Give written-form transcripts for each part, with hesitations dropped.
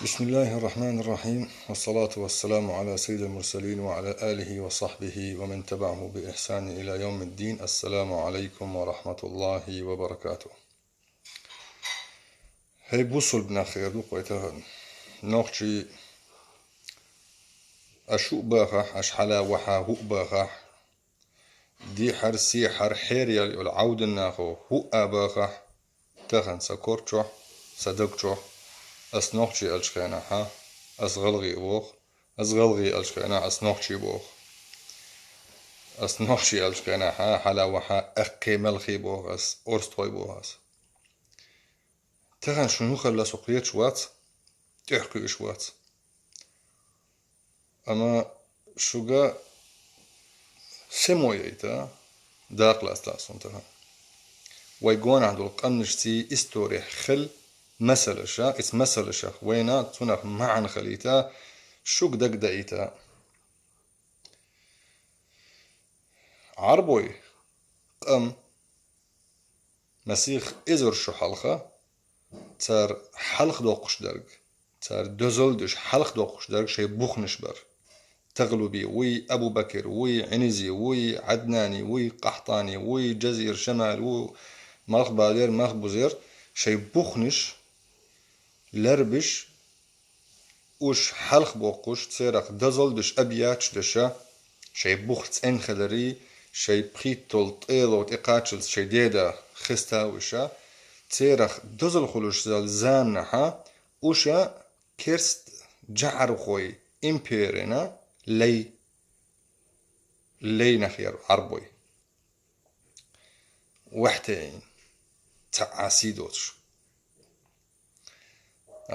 بسم الله الرحمن الرحيم، والصلاة والسلام على سيد المرسلين وعلى آله وصحبه ومن تبعه بإحسان إلى يوم الدين. السلام عليكم ورحمة الله وبركاته. هي بوصل بنا خير دوقيتها نوخشي أشوق باخح أشحلا وحا هو باخح دي حر سي حر حير يلي العود الناخو هو باخح تخن سكورتشو صدقتشو أسنوخشي ألشخينا أسغلغي بوخ أسغلغي ألشخينا أسنوخشي بوخ أسنوخشي ألشخينا حلا وحا أخي ملخي بوخ أس أورستوي بوخ أس تخن شنو خلا سقريت شوات تحكي شوات أما شوغا سمويتا داقل أسلاسون تخن ويقون عندو القنشتي استوري خل مسلشا اس مسلشا وينا تنخ معن خليتا شوك دق دقيتا عربوي قم مسيخ إزر شو حلقة تار حلق دوقش درق تار دوزل دوش حلق دوقش درق شي بوخنش بر تغلبي وي أبو بكر وي عنزي وي عدناني وي قحطاني وي جزير شمال وي مخ بادير مخ بوزير شي بوخنش لربش وش حلق بوقش تسيرق دزل دش أبياتش دشا شي بوخت ان خلري شي بخيتول طيلو تقاتشل شي ديدا خستا وشا تسيرق دزل خلوش زال زان نحا وشا كيرست جعر خوي امبيرنا لي نخير عربوي وحتين تعاسيدوتش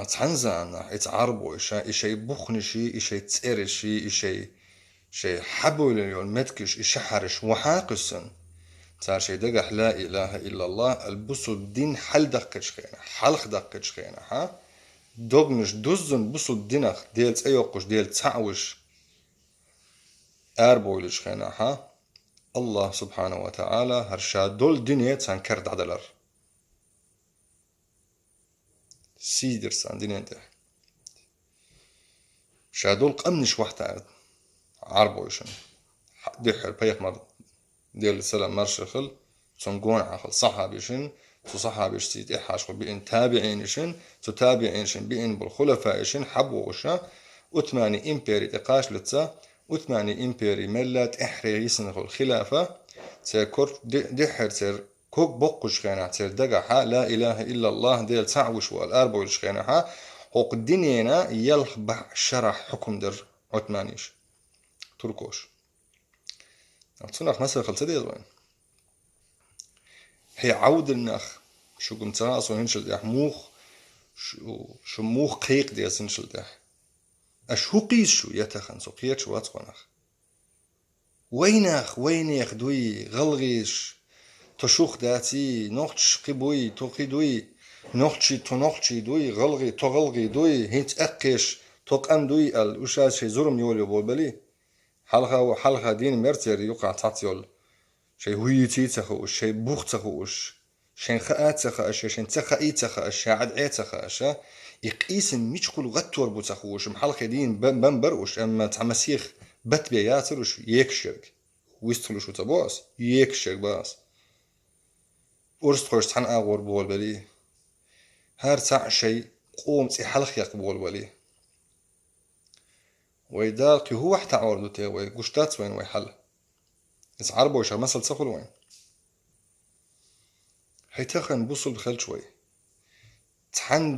تحنزانا يتعربو إشي بخنشي إشي تسيرشي شي حبول اليوم متكش إشي حرش وحاقسن تار شي دقح لا إله إلا الله البسو الدين حل دقش خينا حلق دقش خينا دوغنش دوزن بسو الدينخ ديلت أيوقش ديلت تعوش أربولش خينا الله سبحانه وتعالى هرشا دول دنيا تان كرد عدلر سيدر سان دنيا انت شادول قمنش وحتا عربوشن دحر بيخ مر ديال السلام مرشخل تنقون عخل صحابيشن تو صحابيش سيد إحاش بإن تابعينشن تو تابعينشن بإن بالخلفائشن حبوشا وثماني إمبيري تقاش لتسا وثماني إمبيري ملات إحري يسنخ الخلافة تيكور دحر تير كوك بقش خينا تير دقحا لا إله إلا الله ديال تعوش والأربو يلشخينها هوق الدنيا يلخبع شرح حكم در عثمانيش تركوش تنخ مثلا خلصة ديال وين هي عود النخ شو قمت راسو هنشل ديح موخ شو موخ قيق ديال سنشل ديح أشو قيس شو يتخن سو قيت شو أتخنخ وينخ دوي غلغيش تشوخ داتي نوختش قبوي توقي نوختشي دوي غلغي تغلغي دوي هنت أقش توقم دوي وشاد شي زرم يولي بولبلي حلقة دين مرتر يقع تعطيول شي هويتي تخوش شي بوخ تخوش شين خاءات تخاش شين تخاي تخاش عد عي تخاش يقيس ميش كل غتور بو تخوش محلقة دين بنبروش أما تعمسيخ بت بياتروش يكشرك ويستخلوش وتبوس يكشرك باس ورست خوش تحن أغور بول بلي هار تاع شي قوم تي حلق يقبول بلي ويدالقي هو حتى عوردو تي وي قشتات وين ويحل يتعربو يشغل مسل تسخل وين هيتخن بوصل بخل شوي تحن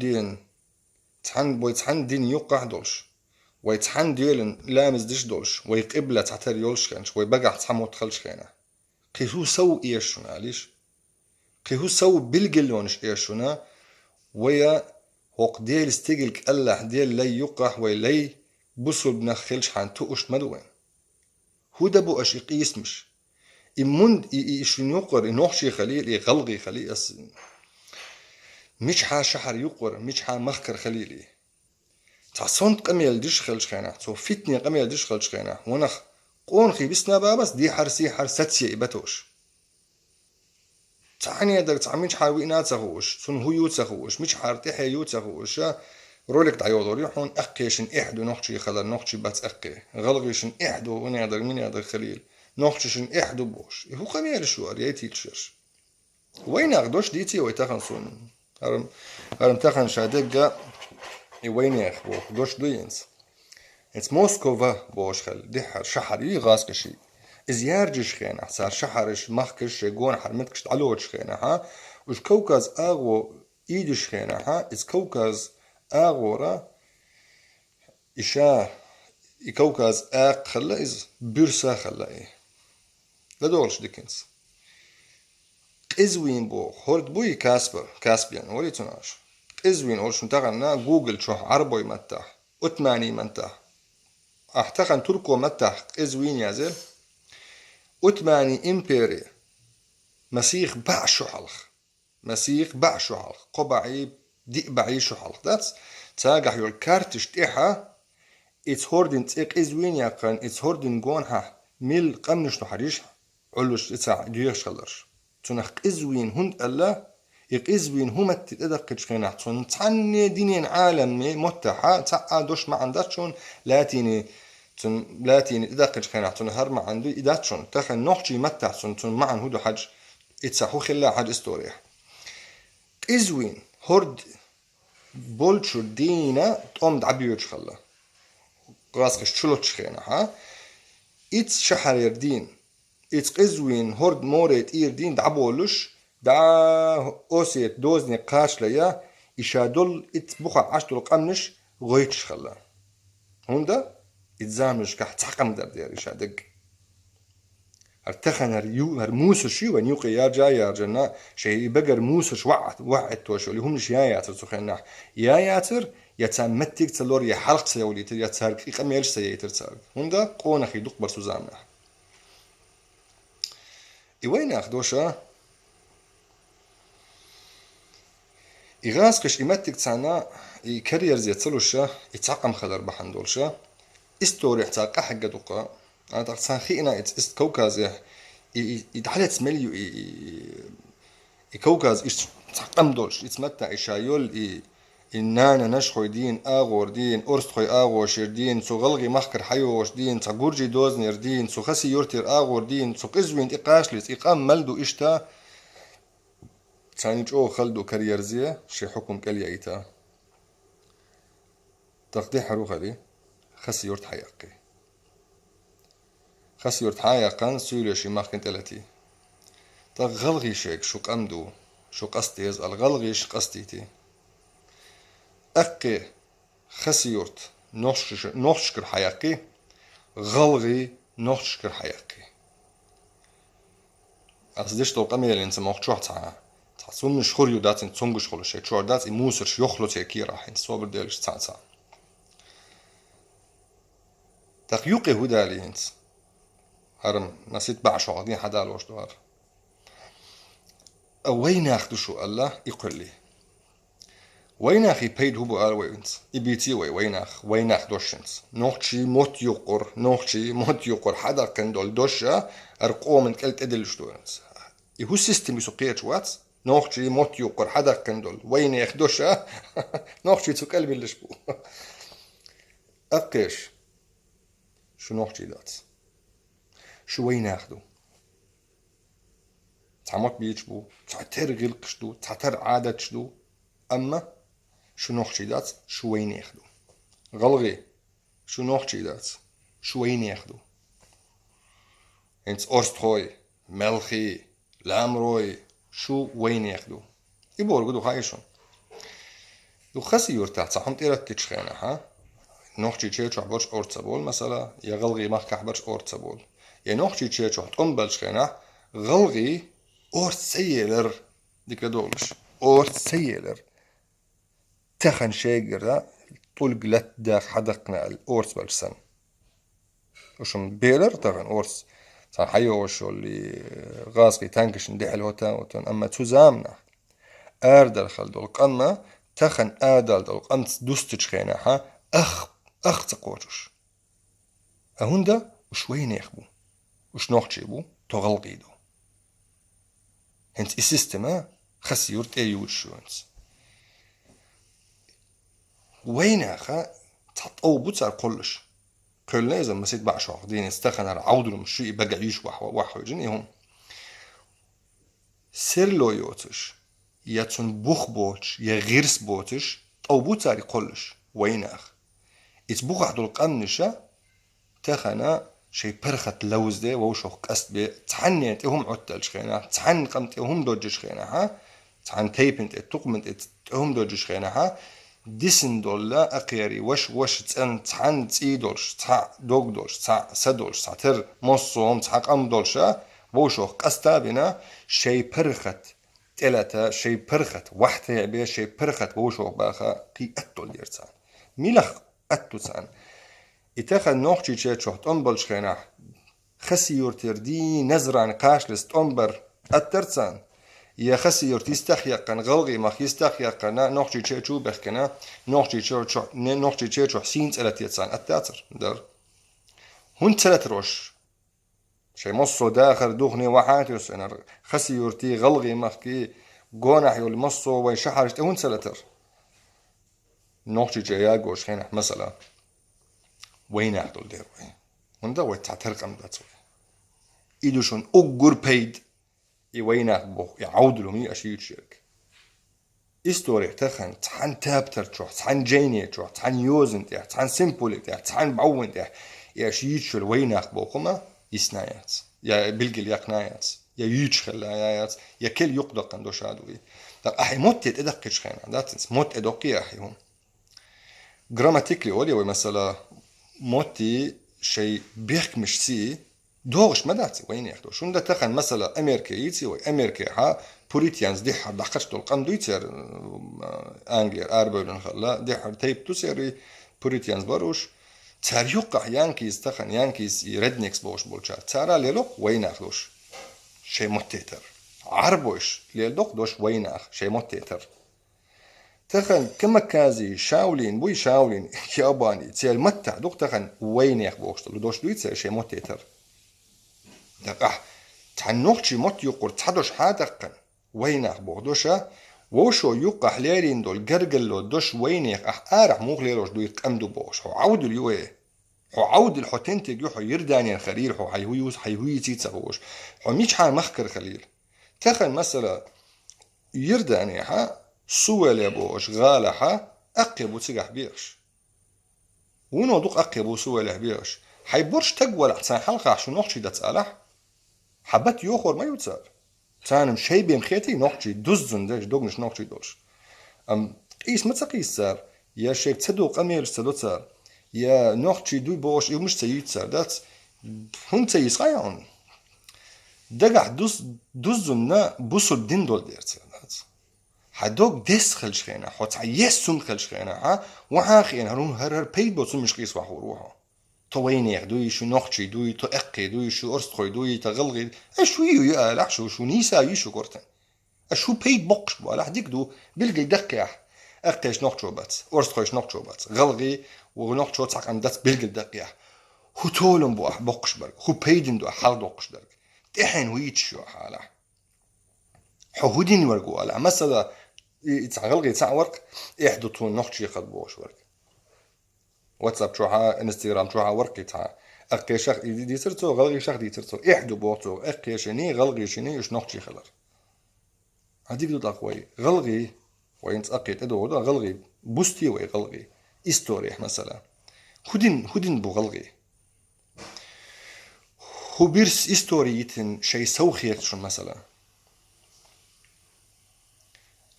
دين يقع دولش ويتحن ديلن لامز ديش دولش ويقبلة تعتر يولش خينش ويبقع تحمو تخلش خينه قيهو سو إيشونا ليش قيهو سو بالقلونش إيشونا ويا هوق ديل استيقلك ألح ديل لي يقع ويلي بوصل بنخلش حان توقش مدوين هو دبو أش يقيس مش إمون إيشون يقر إنوحشي خليل يغلغي خليل مش حا شحر يقر مش حا مخكر خليلي تعصونت قميل ديش خلش خينا تو فتني قميل ديش خلش خينا ونخ قون خي بسنا بابس دي حرسي حرستي إبتوش تعني يدك تعميش حاوينا تخوش سن هو يوتخوش مش حارتي حيو تخوش رولك تعيوض ريحون أقيشن إحدو نوخشي خلال نوخشي بات أقي غلغيشن إحدو ونعدر من يعدر خليل نوخشيشن إحدو بوش هو خمير شو أريتي تشرش وين أخدوش ديتي ويتخن صون هرم تخن شادقة وين يخبو دوش دوينس إنس موسكوفا بوش خل دحر شحري غاسكشي إزيارجش خينا صار شحرش مخكش جون حرمتكش تعلوش خينا ها وش كوكاز أغو إيدش خينا ها إز كوكاز أغورا إشا كوكاز آق خلا إز بيرسا خلا إيه لدولش ديكنس إزوين بو هورد بوي كاسبيان ولي تناش إزوين أول شنتغلنا جوجل شو عربوي متاح أتماني متاح أحتقن تركو متاح إزوين يازل أتماني إمبيري مسيخ بعشو حلخ مسيخ بعشو حلخ قبعي دي بعيشو حلخ داتس تاقح يول كارتش تيحا إتس هوردين تيق إزوين يقن إتس هوردين جونها ميل قمنش نحريش علوش إتسا ديوش خلرش تنخ إزوين هند ألا إزوين هما تتدقج خينا تون تعني دينين عالم متحا تاقا دوش ما عنداتشون لاتيني تون لاتيني تدقج خينا تون هر ما عندو إداتشون تخن نوحجي متح تون معن هدو حاج إتساحو خلا حاج استوريح إزوين هورد بولشو دينا تقوم دعبيوش خلا غاسكش شلوتش خينا ها إتس شحر يردين إتس قزوين هورد موريت إيردين دعبولش دا أوسيت دوزني قاش ليا إشادول إتس بخع عشتو القمنش غويتش خلا هوندا إتزامش كح تحقم در دير إشادق ارتخن هر موسش يو ونيوقي يا جاي يا جنا شيء بقر موسش وعد توشو اللي هم نش يا ياتر سخنا يا ياتر يتمتك تلور يا حلق سيولي تر يتسارك يقميلش سيتر تسارك هوندا قونا خي دقبر سوزامنا وين اخدوشا إغاسكش إمتك تسانا كارير زي تسلوشا يتعقم خلر بحندولشا استوري احتاق حق دوقا أنا تقصان خينا است كوكاز يتحلت مليو كوكاز إيش تعقم دولش يتمتع إشايول إننا نشخو دين آغور دين أرستخو آغوش دين سو غلغي مخكر حيوش دين تغورجي دوزنير دين سو خسي يورتير آغور دين سو قزوين إقاشلس إقام ملدو إشتا تانيج أو خلدو كاريرزية شي حكم كاليا إيتا تقدي حروخة دي خسي يورت حياقي خسي يورت حياقان سيولي شي مخكن تلاتي تغلغي شيك شو قمدو شو قصتيز الغلغيش قصتيتي أقي خسيورت نوشكر حياقي غلغي نوشكر حياقي أصديش تو قميل إنت موقشوح تحسون مش خوريو داتين تونغش خلو شيء شو دات إموسرش يخلو تيكي راح إنت صوبر ديلش تسعة تقيوقي هدالي إنت هرم نسيت بعشو غادين حدا لوش دوار وين ياخدو شو الله يقول لي ويناخي بيد هو قال وينس إبيتي ويناخ دوشنس نوخشي موت يقر حدا كندول دوشة أرقو من كلت أدلش دورنس يهو سيستم يسوقيت واتس نوخشي موت يقر حدا كندول ويناخ دوشة نوخشي تسوق قلبي اللي شبو أقيش شو نوخشي دات شو ويناخدو تعمط بيجبو تعتر غلقشدو تعتر عادتشدو أما شو نوخشي دات شو وين ياخدو غلغي شو نوخشي دات شو وين ياخدو انت أرستخوي ملخي لامروي شو وين ياخدو يبور قدو خايشون دو خسي يورتا تصحم تيرت تشخينا ها نوخشي تشيشو حبرش أورتسابول مثلا يا غلغي مخك حبرش أورتسابول يا نوخشي تشيشو تقنبل شخينا غلغي أورتسيلر ديك دولش أورتسيلر تخن شيجر طول قلت داخ حدقنا الأورس بالسن وشم بيلر تخن أورس صار حيوش اللي غاز في تانكش ندح الهوتا وتن أما تزامنا آردل خلدو القمة تخن آدل دو القمة دوستش خيناها أخ تقوجوش أهوندا وشوين يخبو وش نوخشيبو تغلقيدو هنت السيستما خسيورت أيوش شونس وين أخا تطو بوتسار كلش كل إذا ما سيد بعشوا دين استخن على عودل مش يبقى يعيش واحد جنيهم سر لو يوتش ياتون بوخ بوتش يا غيرس بوتش أو بوتسار كلش وين أخ يتبوخ عدل قمنشة تخنا شي برخت لوز ده ووشوخ قصد بي تحنيت هم عتل شخينا تحن قمت هم دوج شخينا ها تحن تيبنت تقمنت هم دوج شخينا ها ديسن دولا أقيري وش تحن تيدولش تح دوغ دولش تح سدولش تح تر مصوم تح قم دولشا ووشوخ قصد بنا شي برخت تلاتة شي برخت وحتة يعبير شي برخت ووشوخ باخا قي أتول ديرتان ميلخ أتو تان إتاخد نوحتي تشوحت أنبل شخينا خسي يورتر دي نزران قاشلست أنبر أترتسان يا خسي يورتي استخيقن غلغي مخ يستخيقن نوحتي تشو بخكنا نوحتي تشو حسين تلاتيتسان أتاتر در هون تلات روش شي مصو داخل دوخني وحاتيوس أنا خسي يورتي غلغي مخكي قونح يولي مصو ويشحرشت هون تلاتر نوحتي تشياغو شخينا مثلا وين أحدول دير وين وندا ويتعترق أم داتوي إيدوشون أجر بيد وين أحبو يعود لهم أشيء شرك إستوري تخن تحن تابتر تروح تحن جيني تروح تحن يوزن تروح تحن سيمبل تروح تحن بعون تروح يا أشيء شل وين أحبو قما يسنايات يا بلقل يقنايات يا يوتش خلايات يا كل يقدق عنده شادوي طب أحي موت أدقش خينا داتنس موت أدقي أحيهم جراماتيكلي أولي ومثلا موتي شيء بيحك مش سي دوغش ما داتي وين ياخدو شون ده تخن مثلا امريكيتي وامريكا ها بوريتيانز دي حد دقش دول قام دويتر انجلير اربعين خلا دي حد تيب تسيري بوريتيانز باروش تاريوقع يانكيز تخن يانكيز ريدنيكس بوش بولشا تارا ليلو وين ياخدوش شيء متيتر عربوش ليلو دوش وين اخ شيء متيتر تخن كما كازي شاولين بوي شاولين ياباني تيال متع دوق تخن وين يخبوش دوش دويت شي موتيتر دقح تعنوخشي موت يقر تحدوش حادقن وين يخبوش دوشا وشو يقح ليرين دول جرجلو دوش وين يخ ارح موغ ليروش دوي قمدو بوش هو عود اليوه هو عود الحوتين تيجو حو يرداني الخليل هو حيويوس حيوي تيتسغوش هو ميش حال مخكر خليل تخن مثلا يرداني ها سوالي بوش غالحة أقيبو تسيقح بيش ونو دوق أقيبو سوالي بيش حيبورش تقوى لحسان حلقة عشو نوحشي دا تسألح حبات يوخور ما يوتسال تانم شي بيمخيتي نوحشي دوزن داش دوغنش نوحشي دوش قيس ما تقيس سار يا شيك تصدوق أمير ستدو تسال يا نوحشي دوي بوش يو مش تسيد سار دات هون تسيس غايون دقح دوزن بوصل دين دول دير تسال حدوك دس خلش خينا حوت يسون خلش خينا ها وحاخين هرون هر بيد بوصل مش قيس وحو روحه توين يخدوي شو نخشي دوي تو اقي دوي شو ارستخوي دوي تغلغي اشو يو الح شو نيسا يشو كورتن اشو بيد بقش بو الح ديك دو بلقي دقيح اقيش نخشو بات ارستخويش نخشو بات غلغي ونخشو تساق ام دات بلقي دقيح هو تولم بو بقش برق هو بيدن دو حال دوقش درق تحين ويتشو حاله حهودين ورقو الح مثلا يتعغلغي يتعورك يحدثون نخشي قد بوش ورك واتساب شوها انستغرام شوها ورك يتع اقي شخ دي ترتو غلغي شخ دي ترتو احدو بوتو اقي شني غلغي شني يش نخشي خلر هديك دو تقوي غلغي وين تاقيت ادو غلغي بوستي وي غلغي استوري مثلا هدين بو غلغي هو بيرس استوريتن شي سوخيت شو مثلا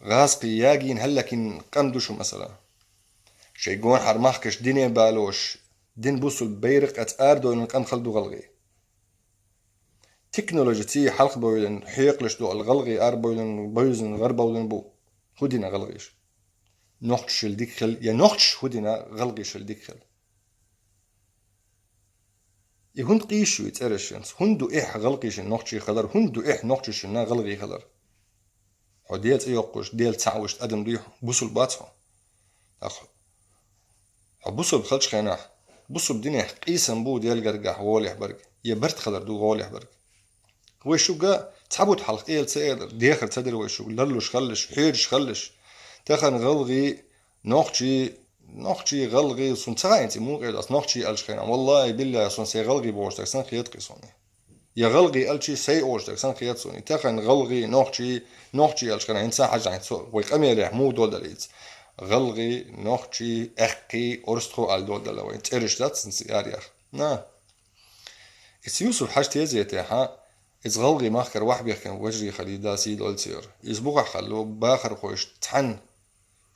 غاسقي ياجين هلكين قمدوشو مثلا شي قون حرمحكش ديني بالوش دين بوصل بيرق اتاردو ان قم خلدو غلغي تكنولوجيتي حلق بويلن حيقلش دو الغلغي اربويلن بويزن غربويلن بو هدينا غلغيش نوحش الديكخل يا نوحش هدينا غلغيش الديكخل يهند قيشو يتأرشنس هندو إح غلقيش النوحشي خلر هندو إح نوحشش النا غلغي خلر ديل تيوقش ديل تعوش أدم ريح بوصل باتهم أخ بوصل خلش خيناح بوصل دينه قيسن بو ديل قرقح ووليح برق يبرت خلر دو ووليح برق ويشو قا تعبوت حلق إيل تسيدر ديخر تدر ويشو لرلوش خلش حيرش خلش تخن غلغي نوحشي نخشي غلغي سون تغاين تي مو غير أص نخشي ألشخينا والله بالله سون سي غلغي بوشتك سن خيط قصوني يا غلغي ألشي سي أوشتك سن خيط سوني تخن غلغي نخشي ألشخينا إنسان حاجة عن سو ويقامي عليه مو دول دليت غلغي نخشي أحكي أرستخو على دول دلوين ترش ذات سنسياريخ نا إس يوسف حاجة تيزي ها إز غلغي ماخر واحد بيخن وجري خلي داسي دول سير إز بوغا خلو باخر خوش تحن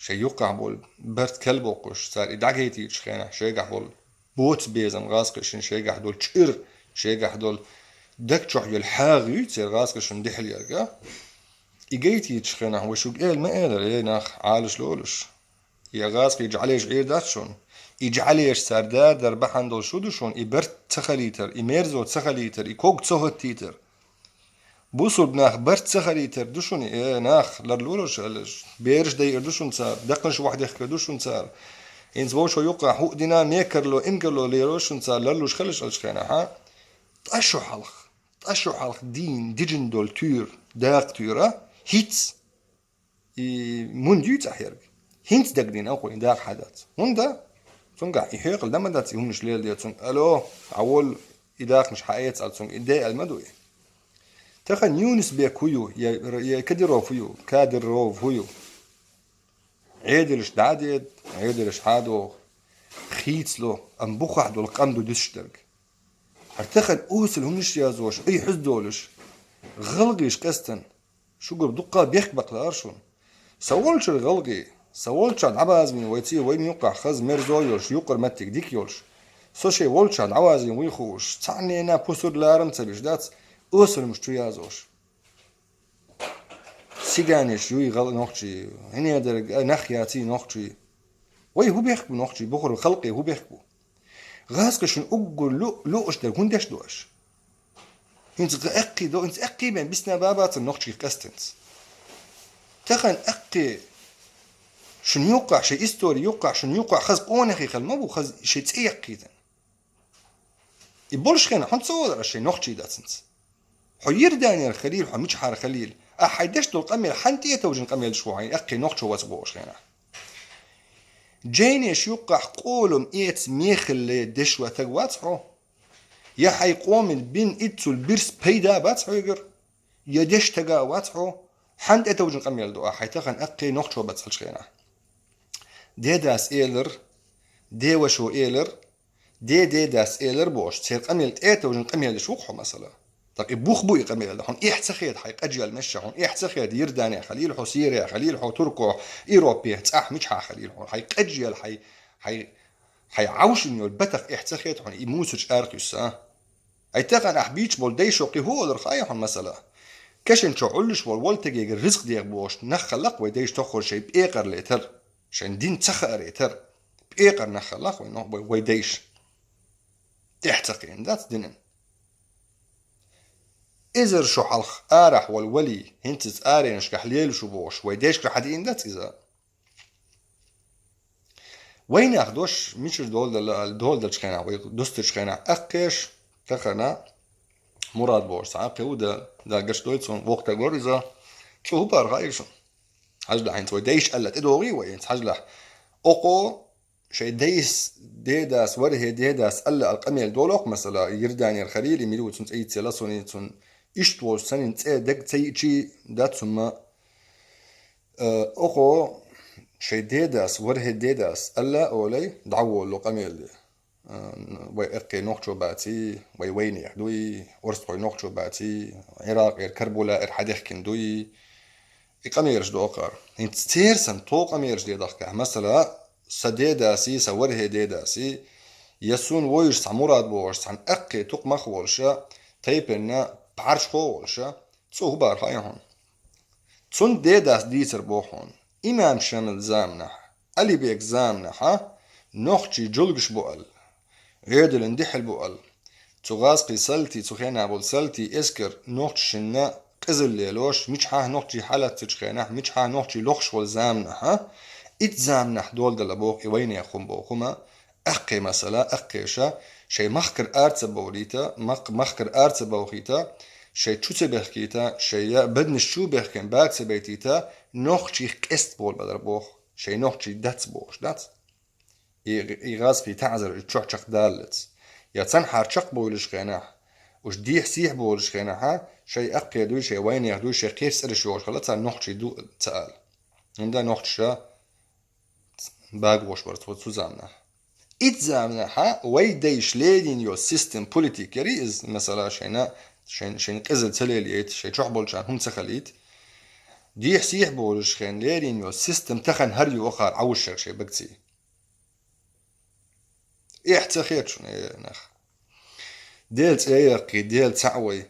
شي يوقع بول برت كلب وقش صار إدعجيتي تشخينا شي قحبول بوت بيزن غاسقشن شي قحدول تشير شي قحدول دك تشوح يلحاغي تصير غاسقشن دحل يرقا إجيتي تشخينا هو شو قال ما قال ليه ناخ عالش لولش يا غاسق يجعليش غير داتشون يجعليش صار در بحندول شو دشون إبرت تخليتر إميرزو تخليتر إكوك تسهت تيتر بوصل بناخ برت سخريتر دوشوني إيه ناخ لرلولوش بيرش داير دوشون صار دقنش واحد يحكي دوشون صار إنز بوشو يوقع هو دينا ميكرلو إنكرلو ليروشون صار لرلوش خلش ألشخينا ها تأشو حلق دين ديجن دول تور داق تورا هيتس منديوت أحيرك هينس داق دين أقوي داق حدث هندا تنقع يحيق لما دات يهونش ليل ديت ألو عول إداق مش حقيت ألسون إداء المدوي تخن يونس بيكويو يا كدرو فيو كادر رو فيو عيدلش دعدد عيدلش حادو خيتسلو ام بوخ دول قمدو دشترك هرتخن اوسل همش يازوش اي حز دولش غلقيش قستن شو قر دقة بيخ بقلارشون سوالش الغلقي سوالش عد عبازمين ويتي وين يوقع خز ميرزويولش يقر متك ديك يولش سوشي والش عد عوازين ويخوش تعني انا بوسود لارم تبيش دات اوسل مش يازوش سيجانيش يوي غل نوخشي هني هذا نخياتي نوخشي وي هو بيحكوا نوخشي بخور خلقي هو بيحكوا غاسكشن أقول لو أش ده هندش دوش انت أقي دو انت أقي بين بسنا بابات النوخشي كاستنس تخن أقي شن يوقع شيء استوري يوقع شن يوقع خز قونخي خل ما بو خز شيء تأقي ذن يبولش خينا حن تصور على شيء نوخشي داتنس حير دانيال خليل حميش حار خليل أحيدش دول قميل حنتي توجن قميل شوعين أقي نوخشو واسبوش خينا جينيش يوقع قولم إيت ميخل دشوة تقواتحو يا حيقوم البين إتسو البرس بيدا باتحو يقر يدش تقواتحو حنت توجن قميل دو حيتخن أقي نوخشو باتحلش خينا دي داس إيلر دي وشو إيلر دي داس إيلر بوش تسير قميل توجن قميل شوقحو مثلا طيب بوخ بوي قميل هون إيه تخيد حيق أجيال مشى هون إيه تخيد يرداني خليل حو سيريا خليل حو تركو إيروبيا تأح مش ح خليل حو حيق أجيال حي عوشنيو البتخ إيه تخيد هون يموسج أركيس أي تغن أحبيش بول دي شوقي هو الرخايا هون مثلا كشن شو علش بول تجي الرزق ديك بوش نخلق ويديش تخرج شيء بإيقر ليتر شن دين تخر ليتر بإيقر نخلق ويديش تحتقين ذات دينن إزر شو حلق آرح والولي هنتز آرينش كحليل شو بوش ويديش كحدين دات إذا وين أخدوش مش دول دل شخينا ويدوست شخينا أقش تخنا مراد بوش ساقي ودا قش دويتسون وقت أقول إذا شو هو بارغايشون حجلة هنت ويديش قلت إدوغي وينت حجلة أقو شي ديس ديداس وره ديداس ألا القميل دولوق مثلا يرداني الخليل يميلو تسون أي تسلاسوني تسون إشتوش سنين تأدق تيجي دات ثم أخو شيء ديداس وره ديداس ألا أولي دعوه له قميل ويأقي نوخشو باتي ويويني يحدوي ورسطوي نوخشو باتي عراق كربولا إرحديخ كندوي قميرش دو أقار هنت تيرسن تو قميرش دي ضحكه مثلا سديداسي سوره ديداسي يسون ويش سموراد بوش عن أقي توق مخولشا تيبنا بعرش خوولشا تسو هو بار هايهون تسون ديداس ديتر بوحون إمام شامل زامنح ألي بيك زامنح نوخشي جلقش بوال غيدل اندحل بوال تغاسقي سلتي تخينا بول سلتي اسكر نوخشنا قزل ليلوش مش حاه نوخشي حالة تشخينح مش حاه نوخشي لوخش والزامنح اتزامنح دول دلبوخي وين يخون بوخما أقي مثلا أقيشا شي مخكر آرتس بوليتا مخكر آرتس بوخيتا شي تشوتي بخكيتا شي بدن شو بخكين باكس بيتيتا نوخشي قست بول بدر بوخ شي نوخشي داتس بوش دات يغاز في تعزر تشوح دالت يا تنحر شق بولش خيناح وش ديح سيح بولش خيناحا شيء أقيا دوي شيء وين يغدوي شيء قيس إرش يوش خلاص نوحشي دو تسأل عندها نوحشا باق وش برت وتزامنا إتزامنا ها ويديش ليدين يو سيستم بوليتيك يريز مثلا شينا شين قزل تليليت شيء شوح بولشان هم تخليت ديح سيح بولش خين ليدين يو سيستم تخن هريو أخر عوشك شيء بقتي احتخيت شنو نخ ديل ايقي ديل تعوي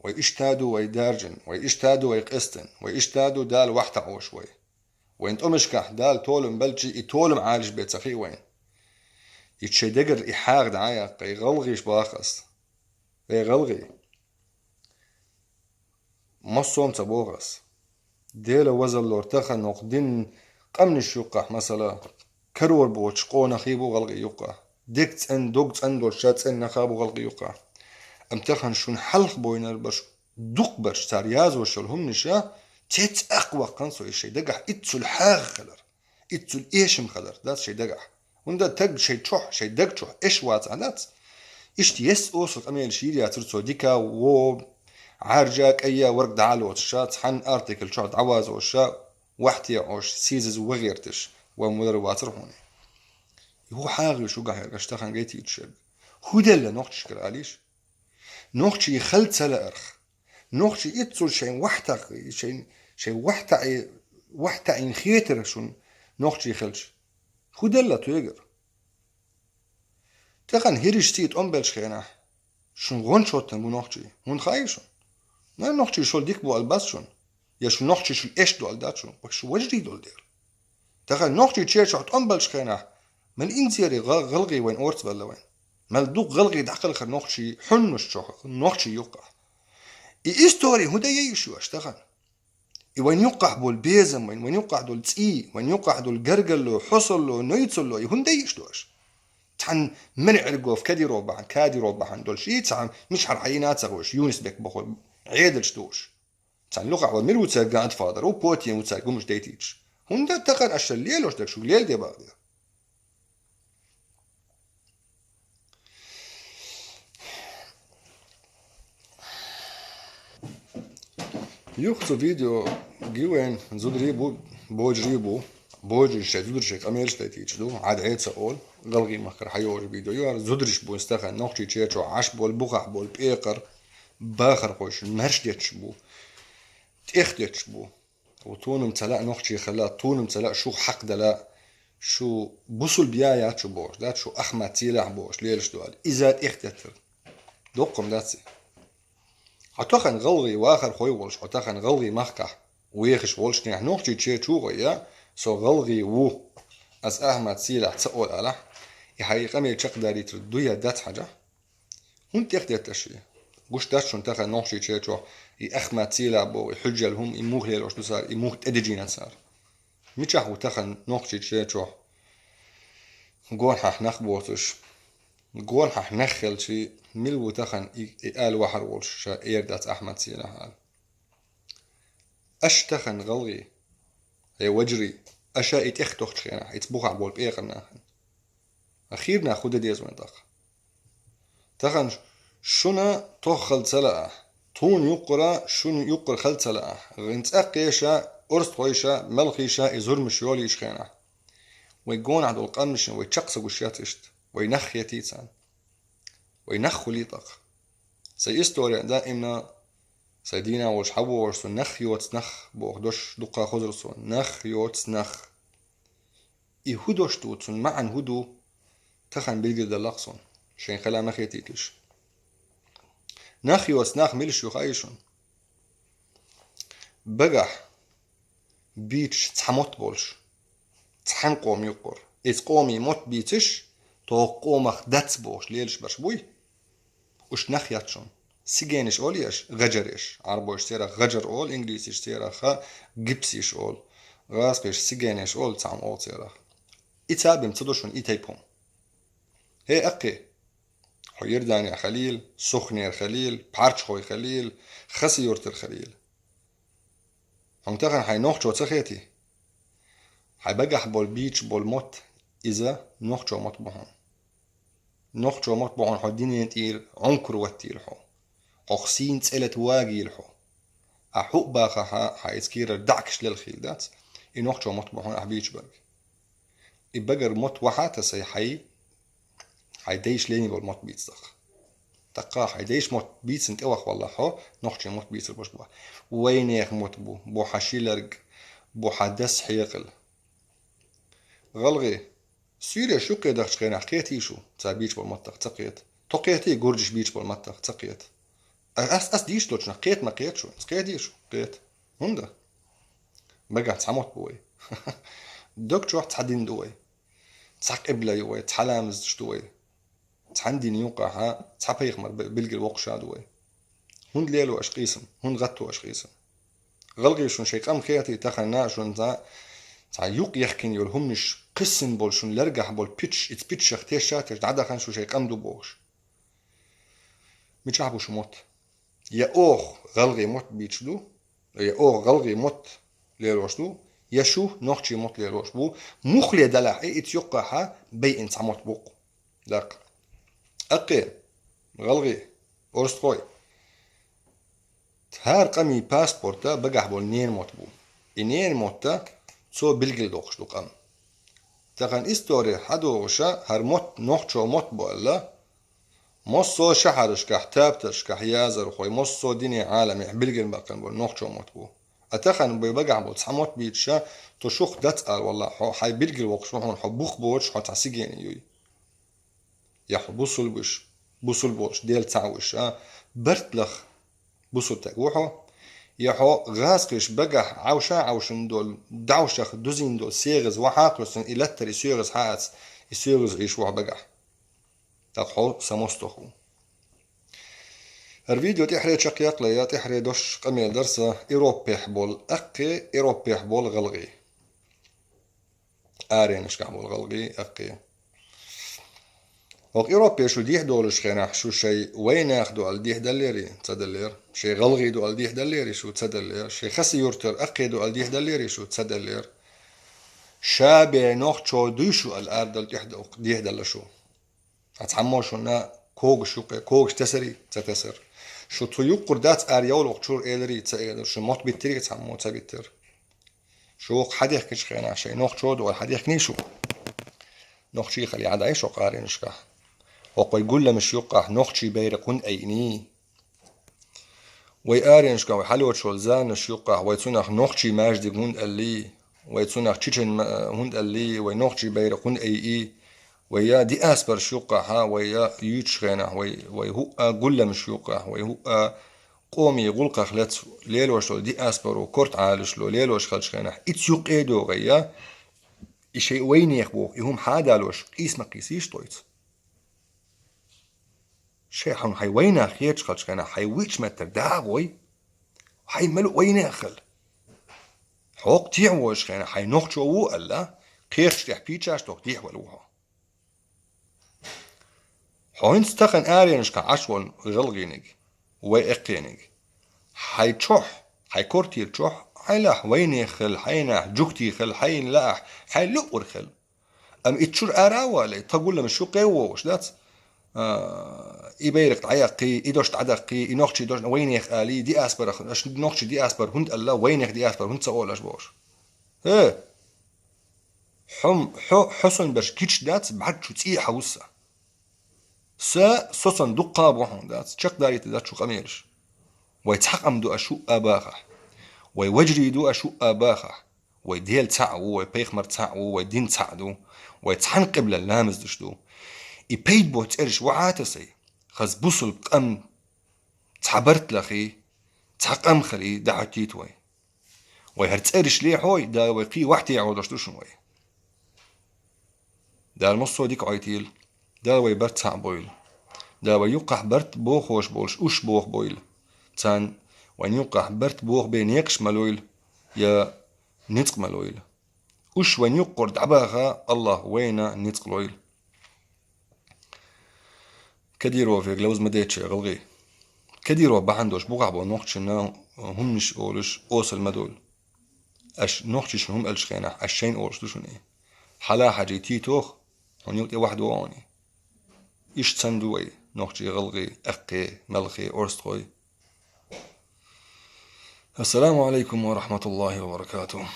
ويشتادو ويدارجن ويشتادو ويقستن ويشتادو دال وحتا عوشوي وين تقمشكح دال تولم بلجي يتولم عالج بيت سخي وين يتشدقر إحاق دعايا يغلغيش باخص يغلغي مصوم تبوغس ديل وزل لورتخا نقدين قمن الشقح مثلا كرور بوش قونا خيبو غلغي يقع ديكت ان دوغت ان دورشات ان نخابو غلغي يقع امتخن شون حلق بوينر برش دوق برش تارياز وشلهم نشا تيت اقوى قنصو الشي دقح اتسو الحاغ خلر اتسو الايشم خلر دات شي دقح وندا تق شي تشوح شي دق تشوح ايش وات عدات اشت يس اوصل اميل شيريا ترسو ديكا و عارجاك ايا ورق دعالو تشات حن ارتكل شوت عواز وشا وحتي عوش سيزز وغيرتش ومدر واتر هوني هو حاغل شو قاعد اشتخن جيتي يتشب هو دل نوختش كراليش نوختش يخلت سلا ارخ نوختش يتصل شيء وحتا شيء وحتا ان خيتر شون نوختش يخلش هو دل تويجر تخن هيرش تيت أمبلش خينا شون غون شوتن بو نوختش هون خايشون ما نوختش شول ديك بو الباس شون يا شو نوختش شو ايش دو الدات شون بس وجدي دول دير تخن نوختش تشيرشوت أمبلش خينا من إنسيري غلغي وين أورت ولا وين مال دوق غلغي دعقل خر نوختشي حنش شوخ نوختشي يوقع إستوري هو ده يشو اشتغل وين يوقع بول بيزم وين يوقع دول تسي وين يوقع دول جرجل له حصل له نيتصل له يهون ده يشتوش تحن منع الجوف كادي روبعن دول شيء تحن مش حرحينات سغوش يونس بك بخل عيدل شتوش تحن لغة ومر وتسال قاعد فاضر وبوتين وتسال قومش ديتيش هون ده تقر أشل الليل وش دك شو الليل ده بعد يخطو فيديو جوين زودريبو بوجري شيء زودرشك أميرش تيتيش دو عاد عيد سأقول غلغي مخر حيور فيديو يوار زودرش بو استخن نوختي تشيرشو عش بول بوخح بول بيقر باخر خوش مرش ديتش بو تيختيتش بو وطونم تلاق نوختي خلا طونم تلاق شو حق دلا شو بوصل بيايات شو بوش دات شو أحمد تيلع بوش ليلش دوال إذا اختيتر دوقم داتسي حتاخن غلغي واخر خوي ولش حتاخن غلغي مخكح ويخش ولش نح نوختي تشيرشو يا سو غلغي وو از احمد سيلح تسأل على يحقيقة مي تشق داري تردويا دات حاجة هون تيختيت الشيء قوش داشون تاخن نوختي تشيرشو احمد سيلح بو يحجة لهم يموه ليلوش دسار يموه تأدجينا سار ميشاح وتاخن نوختي تشيرشو قول حح نخبوتش قول حح نخل شي ملو تخن إقال وحر ولش شا إيردات أحمد سيلا حال أش تخن غلغي هي وجري أشا إتخ خينا إتبوخ عبول بإيقنا أخيرنا خود ديز وين تخن شنا توخل سلاء طون يقرا شون يقر خل سلاء غنت أقيشا أرست خويشا ملخيشا إزور مشيولي إشخينا ويقون عدو القمش ويتشقص وشياتشت وينخ يتيتان وينخ ليطق سي استوري دائما سيدينا وش حبو وش نخ يوت نخ بوخدوش دقا خزرسون نخ يوت نخ يهودوش توتسون معن هدو تخن بيدي دلقسون شين خلا نخ يتيتش نخ يوت نخ ملش يخايشون بقح بيتش تحموت بولش تحن قوم يقر إذ قومي موت بيتش تو قومخ داتس بوش ليلش برشبوي وش نخياتشون سيجينش أول يش غجريش عربوش سيرا غجر أول إنجليزيش سيرا خا جبسيش أول غاسبيش سيجينش أول تعم أول سيرا إتابم تصدوشون إتايبهم هي أقي حير داني خليل سخنير خليل بارش خوي خليل خسي يورتر خليل هم تخن حي نوخ شو تخيتي حي بقح بول بيتش بول موت إذا نخشو مطبوعون نخشو مطبوعون حو دينين تير عنكر واتير حو أخسين تسألت واجي حو أحق باخا حيسكير دعكش للخيل دات نخشو مطبوعون أحبيش برق إبقر مط وحاتا سي حيديش ليني بالمط بيتصخ تقا حيديش مط بيتس انت اوخ والله حو نخشي مط بيتس البشبوع وين يخ مط بو حشيلرق بو حدس حيقل غلغي سوريا شو قيدك شقينا حكيتي شو تسابيش بالمطخ تقيت تقيتي قرجش بيش بالمطخ تقيت أس ديش توش نقيت ما قيت شو سكيت شو قيت هندا بقى تسموت بوي دوك شو تحدين دوي تسحق قبلة يوي تحلامز شتوي تحندي نيوقع ها تحبي يخمر بلقي الوقشة دوي هند ليلو أشقيسم هند غتو أشقيسم غلغي شون شيء قام خياتي تخنا شون تا يوق يحكين يولهمش قسم بول شون لرجح بول بيتش اتس بيتش اختيشات عدا خان شو شيء قام دو بوش مش عبو شو موت يا اوخ غلغي موت بيتش دو يا اوخ غلغي موت ليلوش دو يا شو نوختي موت ليلوش بو مخلي دلع اي اتيوقعها بي انت موت بوق داق اقي غلغي اورستوي هار قمي باسبورتا بقح بول نين موت بو نين موتا سو بلقل دوخش دو قم تقن استوري حدو غشا هر موت نوختشو موت بو الله مصو شحرش كحتابتش كحيازر خوي مصو ديني عالمي بلقل بقن بول نوختشو موت بو اتخن بقح بول تسحموت بيتشا تشوخ دتقال والله حي بلقل وقش وحون حبوخ بوش حو تعسيقيني يوي يا حو بوصل بوش بوصل بوش ديل تعوش برتلخ بوصل تقوحو يحو غاسقش بقح عوشا عوشن دول دعوشخ دوزين دول سيغز وحاقلسن إلتر يسيغز حاتس يسيغز عيشوح بقح تقحو سموستخو الفيديو تحري شقيق ليا تحري دوش قميل درسة إيروبيح بول أقي إيروبيح بول غلغي آرين اشكح بول غلغي أقي وق إيروبيا شو ديح دولش خينا شو شي وين ياخدو الديح دليري تصدلير شي غلغي دو الديح دليري شو تصدلير شي خسي يورتر أقي دو الديح دليري شو تصدلير شابع نوخ شو دوشو الأرض ديح دل شو هتعمو شو نا كوغ شو كوغ تسري تتسر شو تيوق قردات أريول وقشور إلري تسأل شو موت بيتري تعمو تبيتر شو حد يحكيش خينا شي نوخ شو دو حد يحكني شو نوخ شي خلي عاد عيشو قارين شكح وقوي يقول مش يقع نخشي بيرقون أيني ويارينش كان حلوة شولزان نش يقع ويتونخ نخشي ماجد هند اللي ويتونخ تشين هند اللي ونخشي بيرقون أي ويا دي أسبر شيوقع ها ويا يوتشغنا ويهو قل مش يقع ويهو قومي غلقة خلت ليلوش دي أسبر وكورت عالش لو ليلوش خلشغنا إتيوق إيدو غيا إشي وين يخبوك يهم حادالوش قيس ما قيسيش طويت شيء حن حي وين أخيتش خلش كنا حي ويش متر داغوي حي ملو وين أخل حوق تيعوش كنا حي نخشوا وو ألا خيرش تحبيتشاش توق تيح ولوها حوين استخن آرينش كعشون غلغينيج وإقينيج حي تشوح حي كورتي تشوح حي لاح وين يخل حي ناح جوكتي خل حي لاح حي لقور خل أم إتشور آراوالي تقول لهم شو قيووش دات إبيرك تعيقي إدوش تعدقي إنوخشي دوش وين يخ آلي دي أسبر أش نوخشي دي أسبر هند الله وين يخ دي أسبر هند سؤال أش بوش إيه حسن برش كيتش دات بعد شو تسيح حوسة صوصن دقة بوحون دات شق داريت دات شو قميرش ويتحق أمدو أشو أباخة ويوجري دو أشو أباخة ويديل تعو ويبيخمر تعو ويدين تعدو ويتحن قبل اللامز دشدو إبيد بو تقرش وعاتسي خز بوصل قم تعبرت لخي تحقم خلي دعتيت وي ويهرتقرش ليه حوي دا ويقي وحتي يعودش دوشن وي دا المصو ديك عيتيل دا وي برت ساع بويل دا وي يقح برت بوخ وش بولش وش بوخ بويل تان وين يقح برت بوخ بين يقش ملويل يا نتق ملويل وش وين يقرد عباغا الله وينا نتق لويل كديرو في غلوز مديتش غلغي كديرو بعندوش بوقع بو نوختشنا هم مش اولش اوصل مدول اش نوختش هم الش خينا اشين اولش دوشن ايه حلاحة جي تيتوخ ونيوتي واحد واني إيش تسندوي نوخجي غلغي أقي ملخي أرستوي. السلام عليكم ورحمة الله وبركاته.